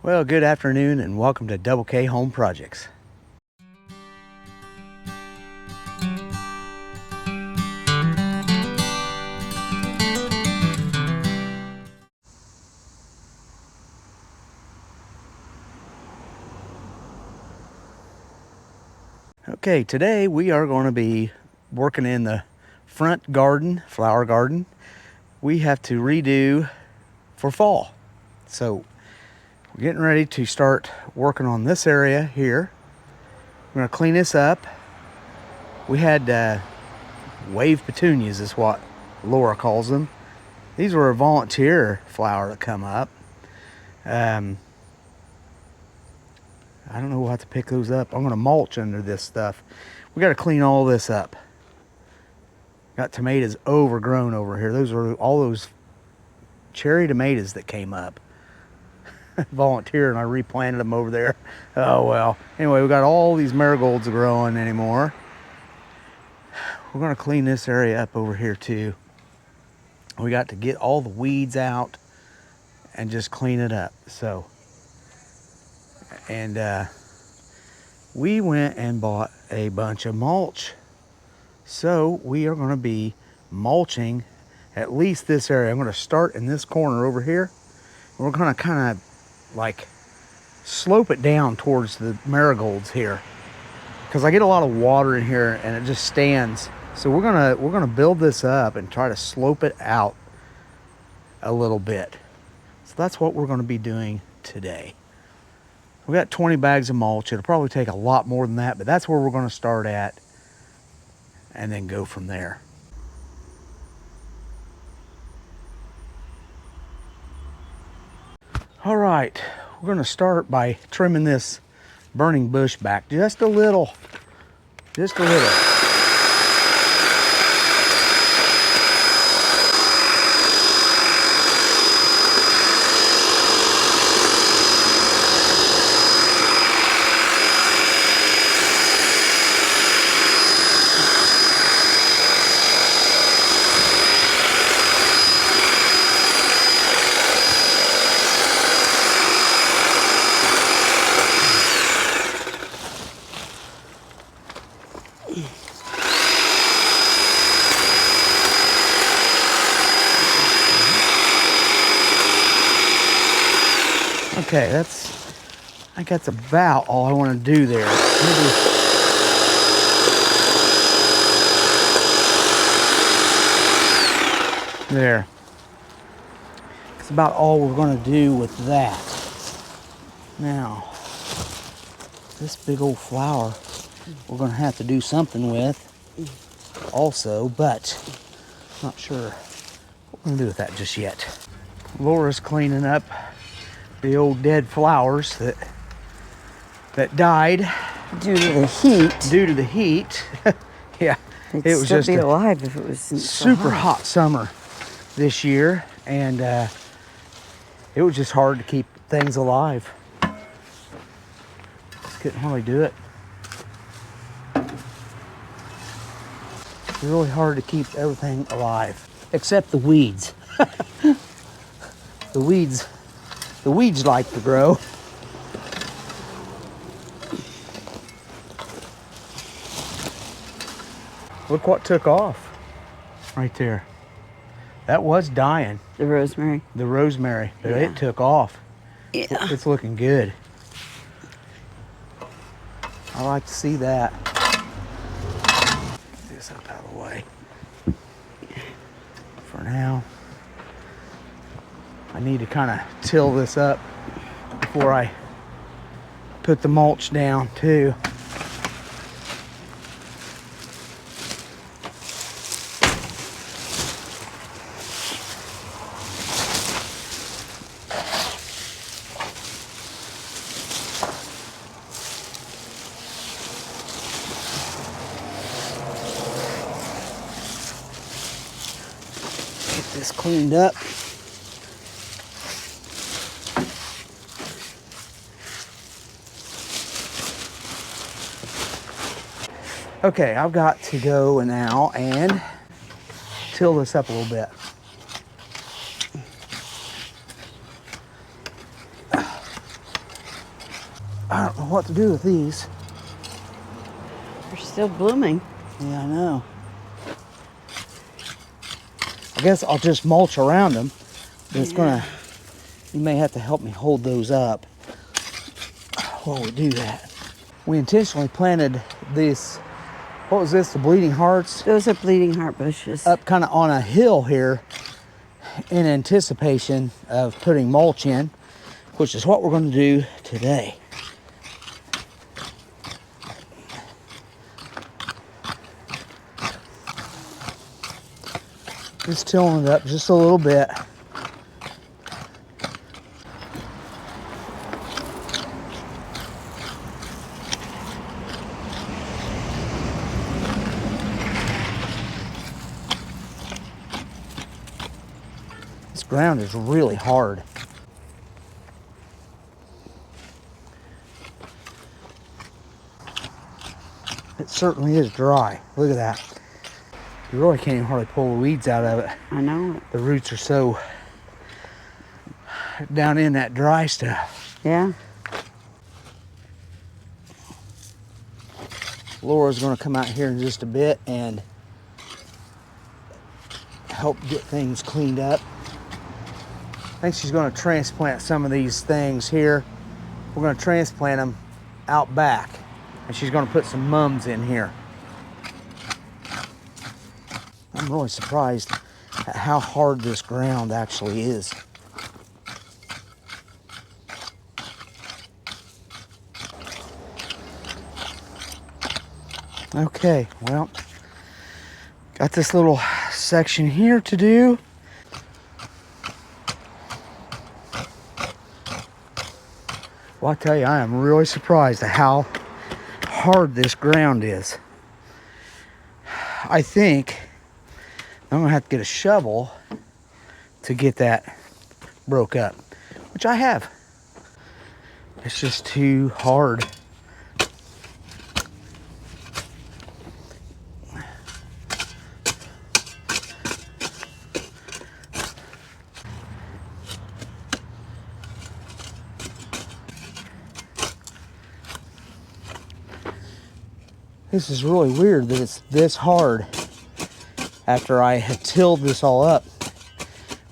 Well, good afternoon and welcome to Double K Home Projects. Okay, today we are going to be working in the front garden, flower garden. We have to redo for fall. So we're getting ready to start working on this area here. We're going to clean this up. We had wave petunias is what Lora calls them. These were a volunteer flower that come up. I don't know, we'll have to pick those up. I'm going to mulch under this stuff. We got to clean all this up. Got tomatoes overgrown over here. Those are all those cherry tomatoes that came up. Volunteer and I replanted them over there. Oh well. Anyway, we got all these marigolds growing anymore. We're going to clean this area up over here too. We got to get all the weeds out and just clean it up. So, and we went and bought a bunch of mulch. So we are going to be mulching at least this area. I'm going to start in this corner over here. We're going to kind of like slope it down towards the marigolds here, because I get a lot of water in here and it just stands. So we're gonna build this up and try to slope it out a little bit. So that's what we're going to be doing today. We got 20 bags of mulch. It'll probably take a lot more than that, but that's where we're going to start at and then go from there. All right, we're going to start by trimming this burning bush back just a little, just a little. Okay, I think that's about all I want to do there. There. That's about all we're going to do with that. Now, this big old flower we're going to have to do something with also, but I'm not sure what we're going to do with that just yet. Laura's cleaning up the old dead flowers that died due to the heat. Due to the heat, yeah, It'd it was still just be alive if it was super hot summer this year, and it was just hard to keep things alive. Just couldn't hardly do it. It's really hard to keep everything alive, except the weeds. The weeds like to grow. Look what took off right there. That was dying. The rosemary. The rosemary, but it took off. Yeah. It's looking good. I like to see that. Get this up out of the way. For now, I need to kind of till this up before I put the mulch down too. Get this cleaned up. Okay, I've got to go now and till this up a little bit. I don't know what to do with these. They're still blooming. Yeah, I know. I guess I'll just mulch around them. It's gonna, you may have to help me hold those up while we do that. We intentionally planted this, what was this, the bleeding hearts? Those are bleeding heart bushes. Up kind of on a hill here in anticipation of putting mulch in, which is what we're going to do today. Just tilling it up just a little bit. This ground is really hard. It certainly is dry. Look at that. You really can't even hardly pull the weeds out of it. I know it. The roots are so down in that dry stuff. Yeah. Laura's going to come out here in just a bit and help get things cleaned up. I think she's going to transplant some of these things here. We're going to transplant them out back, and she's going to put some mums in here. I'm really surprised at how hard this ground actually is. Okay, well, got this little section here to do. Well, I tell you, I am really surprised at how hard this ground is. I think I'm gonna have to get a shovel to get that broke up, which I have. It's just too hard. This is really weird that it's this hard after I had tilled this all up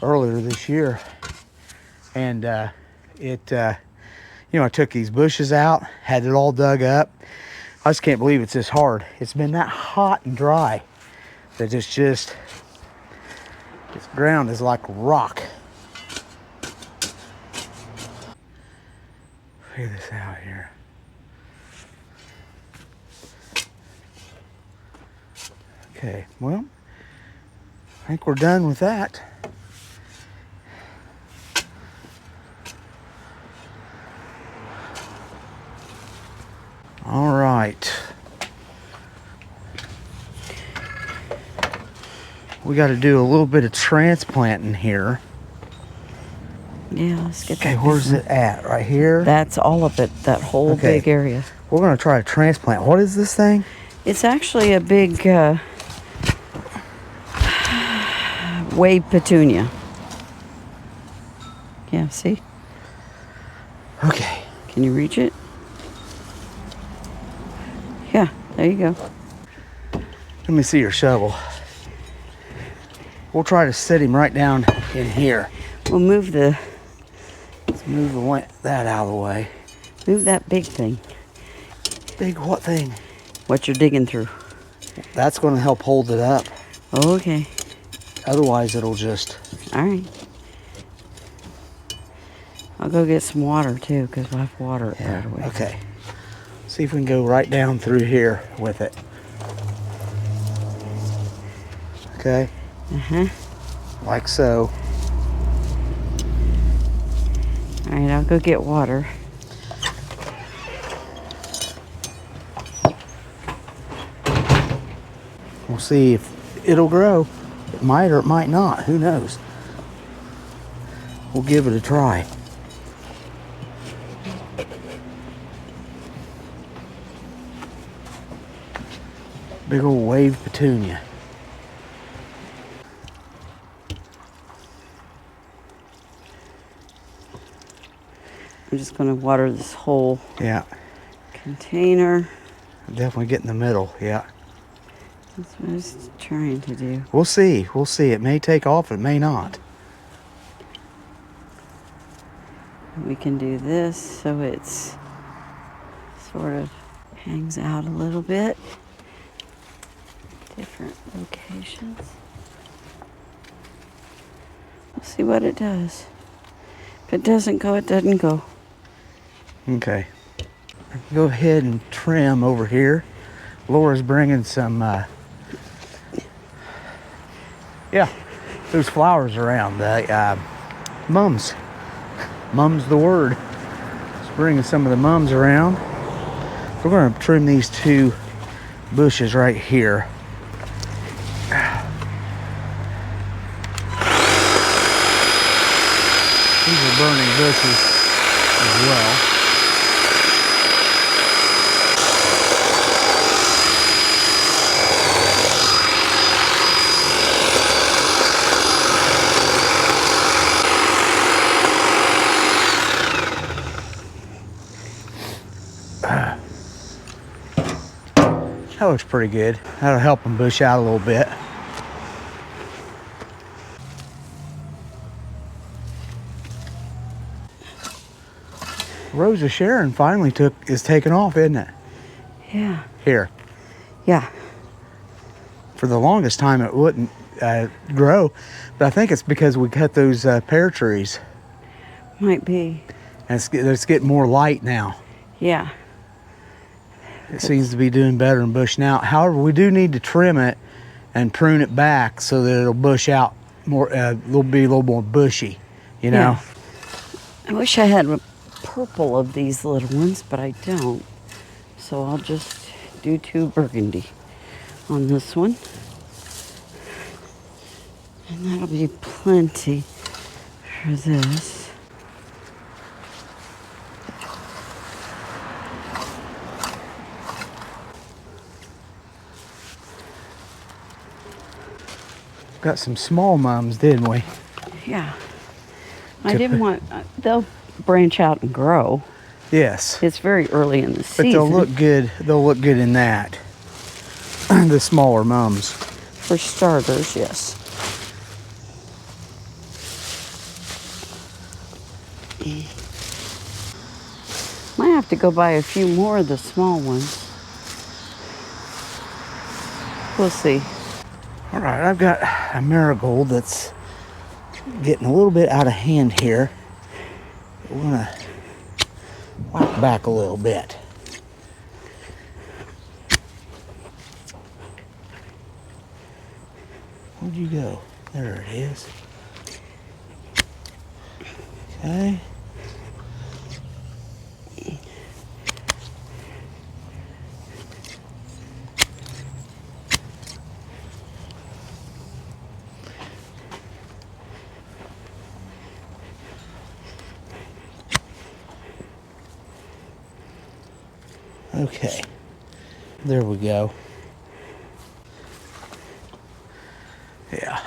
earlier this year. And you know, I took these bushes out, had it all dug up. I just can't believe it's this hard. It's been that hot and dry that it's just, this ground is like rock. Figure this out here. Okay, well, I think we're done with that. All right. We got to do a little bit of transplanting here. Yeah, let's get Okay, that. where's it at? Right here? That's all of it, that whole Okay. big area. We're going to try to transplant. What is this thing? It's actually a big wave petunia. Yeah, see? Okay. Can you reach it? Yeah, there you go. Let me see your shovel. We'll try to set him right down in here. We'll move Let's move that out of the way. that big thing. Big what thing? What you're digging through. That's going to help hold it up. Okay. Otherwise, it'll just... All right. I'll go get some water too, because we'll have water right away. Okay. See if we can go right down through here with it. Okay. Like so. All right, I'll go get water. We'll see if it'll grow. It might or it might not. Who knows? We'll give it a try. Big old wave petunia. I'm just going to water this whole Yeah, container. definitely get in the middle. Yeah. That's what I was trying to do. We'll see. We'll see. It may take off. It may not. We can do this so it's sort of hangs out a little bit. Different locations. We'll see what it does. If it doesn't go, it doesn't go. Okay. Go ahead and trim over here. Laura's bringing some, those flowers around. Mums. Mum's the word. Just bringing some of the mums around. We're going to trim these 2 bushes right here. These are burning bushes as well. That looks pretty good. That'll help them bush out a little bit. Rose of Sharon finally is taking off, isn't it? Yeah. Here. Yeah. For the longest time it wouldn't grow, but I think it's because we cut those pear trees. Might be. And it's getting more light now. Yeah. It seems to be doing better in bushing out. However, we do need to trim it and prune it back so that it'll bush out more. It'll be a little more bushy, you know. Yeah. I wish I had a purple of these little ones, but I don't. So I'll just do 2 burgundy on this one. And that'll be plenty for this. Got some small mums, didn't we? Yeah. I didn't want, they'll branch out and grow. Yes. It's very early in the But season. they'll look good. They'll look good in that. The smaller mums. For starters, yes. Might have to go buy a few more of the small ones. We'll see. All right, I've got a marigold that's getting a little bit out of hand here. We're gonna whack back a little bit. Where'd you go? There it is. Okay. Okay, there we go. Yeah.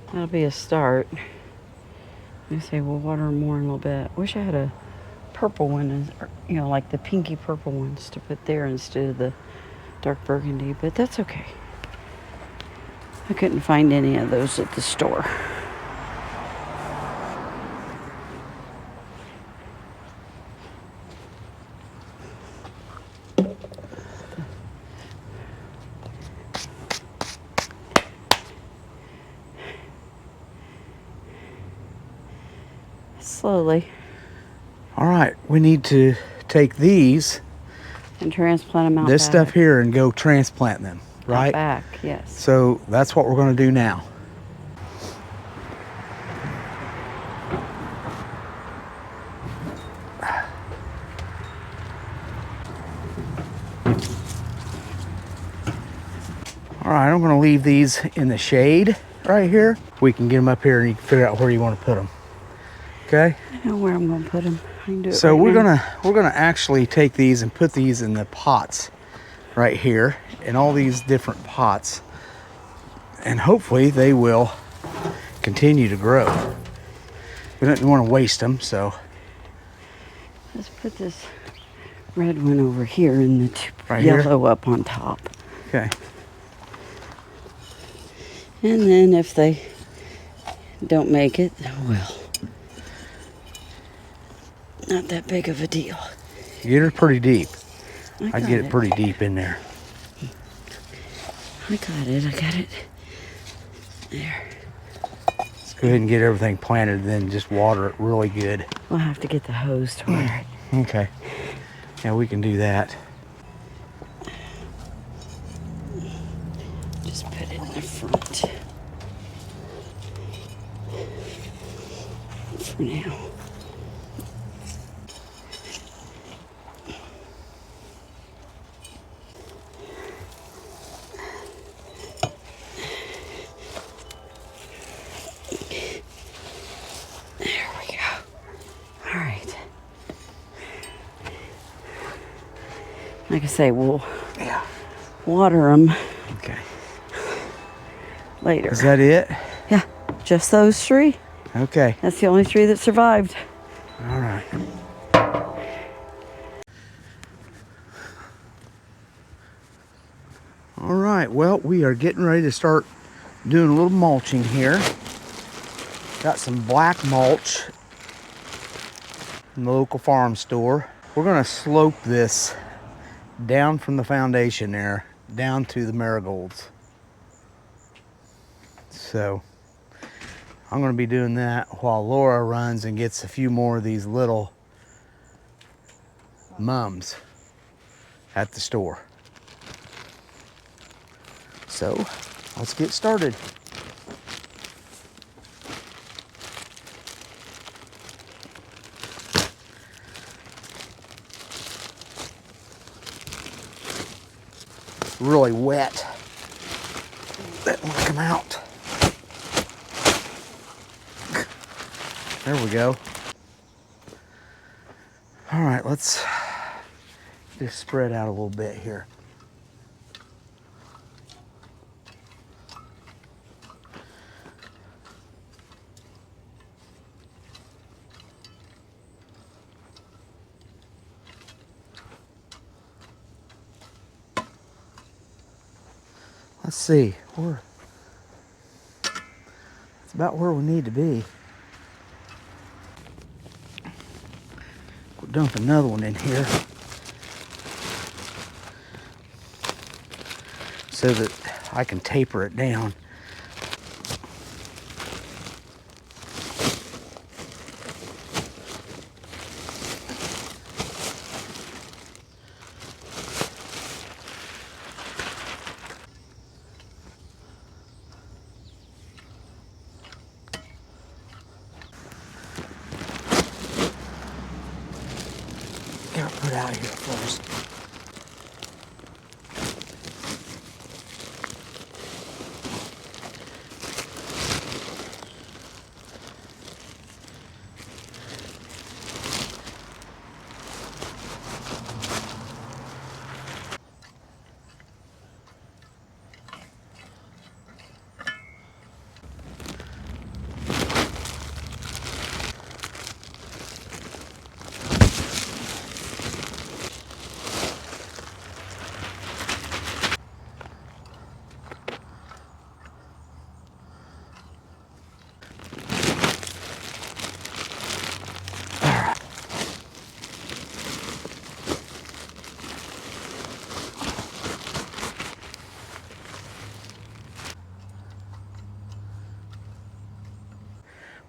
That'll be a start. I say we'll water them more in a little bit. Wish I had a purple one, you know, like the pinky purple ones to put there instead of the dark burgundy, but that's okay. I couldn't find any of those at the store. Slowly. All right, we need to take these, And transplant them out this back. stuff here, and go transplant them, right? Out back, yes. So that's what we're going to do now. All right, I'm going to leave these in the shade right here. We can get them up here and you can figure out where you want to put them. Okay? I know where I'm going to put them. I can do it So right we're now. gonna actually take these and put these in the pots right here, in all these different pots, and hopefully they will continue to grow. We don't want to waste them, so. Let's put this red one over here and the Right yellow here? up on top. Okay. And then if they don't make it, well, not that big of a deal. Get her pretty deep. I I'd get it pretty deep in there. I got it. There. Let's go ahead and get everything planted, then just water it really good. We'll have to get the hose to water it. Okay. Yeah, we can do that. Just put it in the front. For now. There we go. All right. Like I say, we'll water them Okay. later. Is that it? Yeah, just those three. Okay. That's the only three that survived. All right. All right, well, we are getting ready to start doing a little mulching here. Got some black mulch from the local farm store. We're gonna slope this down from the foundation there, down to the marigolds. So I'm gonna be doing that while Laura runs and gets a few more of these little mums at the store. So let's get started. Really wet. That will come out. There we go. All right, let's just spread out a little bit here. Let's see, it's about where we need to be. We'll dump another one in here so that I can taper it down. Gotta put it out here first.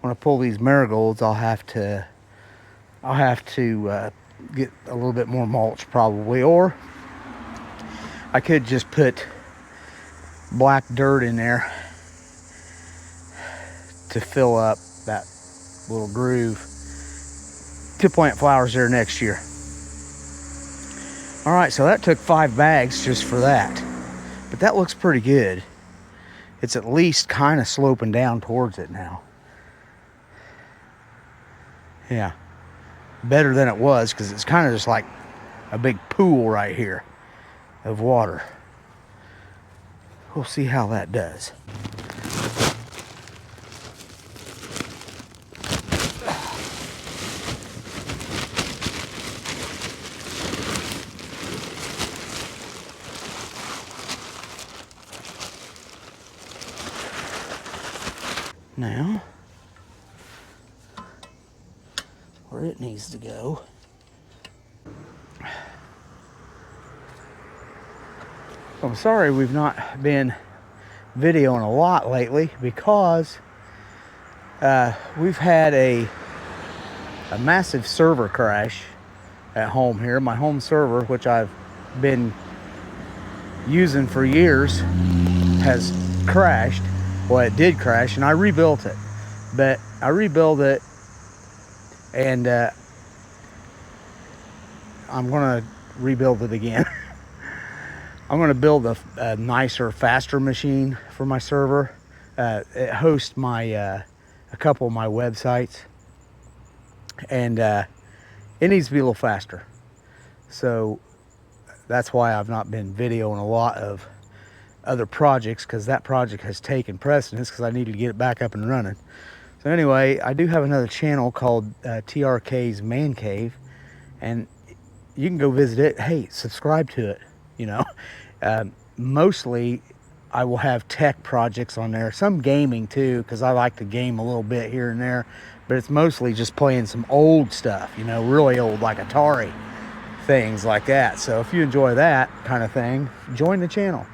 When I pull these marigolds, I'll have to get a little bit more mulch probably, or I could just put black dirt in there to fill up that little groove to plant flowers there next year. All right, so that took 5 bags just for that, but that looks pretty good. It's at least kind of sloping down towards it now. Yeah, better than it was, because it's kind of just like a big pool right here of water. We'll see how that does. now where it needs to go. I'm sorry we've not been videoing a lot lately because we've had a massive server crash at home here. My home server, which I've been using for years, has crashed. Well, it did crash and I rebuilt it, but I rebuilt it and I'm gonna rebuild it again. I'm gonna build a nicer, faster machine for my server. It hosts my a couple of my websites, and it needs to be a little faster. So that's why I've not been videoing a lot of other projects, because that project has taken precedence because I needed to get it back up and running. So anyway, I do have another channel called TRK's Man Cave, and you can go visit it. Hey, subscribe to it. You know, mostly I will have tech projects on there, some gaming too, because I like to game a little bit here and there, but it's mostly just playing some old stuff, you know, really old, like Atari, things like that. So if you enjoy that kind of thing, join the channel.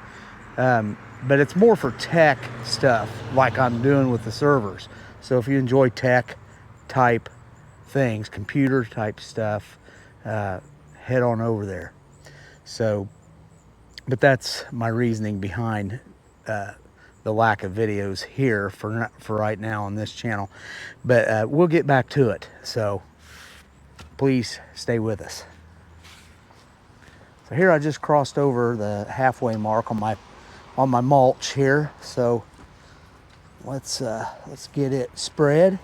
But it's more for tech stuff like I'm doing with the servers. So if you enjoy tech type things, computer type stuff, head on over there. So, but that's my reasoning behind the lack of videos here for right now on this channel. But we'll get back to it. So please stay with us. So here I just crossed over the halfway mark on my mulch here. So let's get it spread.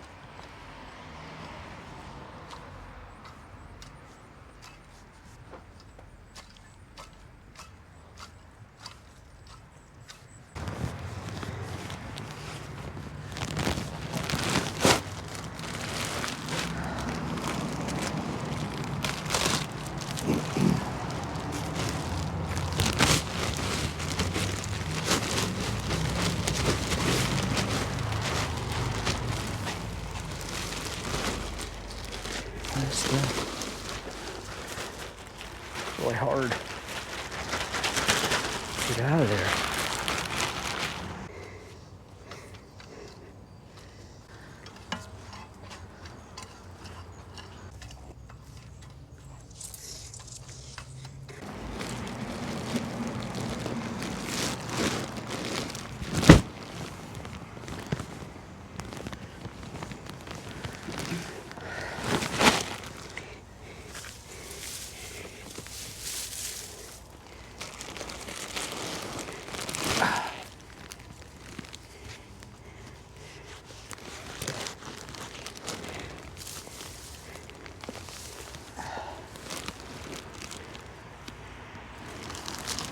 It's really hard to get out of there.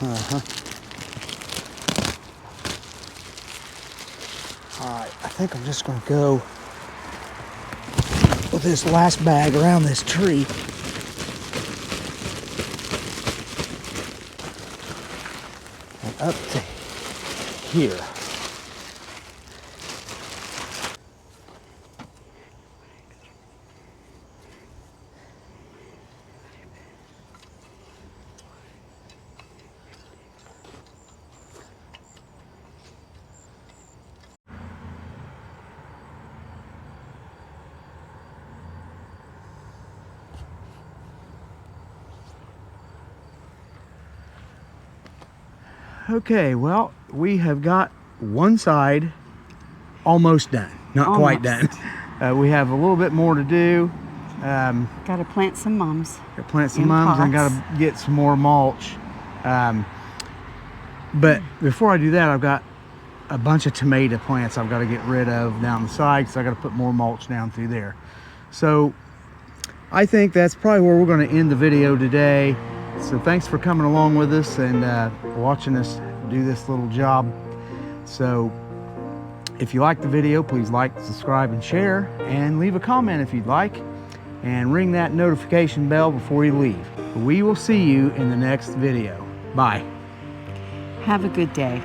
All right, I think I'm just gonna go with this last bag around this tree. And up to here. Okay, well, we have got one side almost done. Not quite done. We have a little bit more to do. Got to plant some mums. Got to plant some mums and got to get some more mulch. But before I do that, I've got a bunch of tomato plants I've got to get rid of down the side, because I got to put more mulch down through there. So I think that's probably where we're going to end the video today. So thanks for coming along with us and watching us do this little job. So if you like the video, please like, subscribe, and share, and leave a comment if you'd like, and ring that notification bell before you leave. We will see you in the next video. Bye. Have a good day.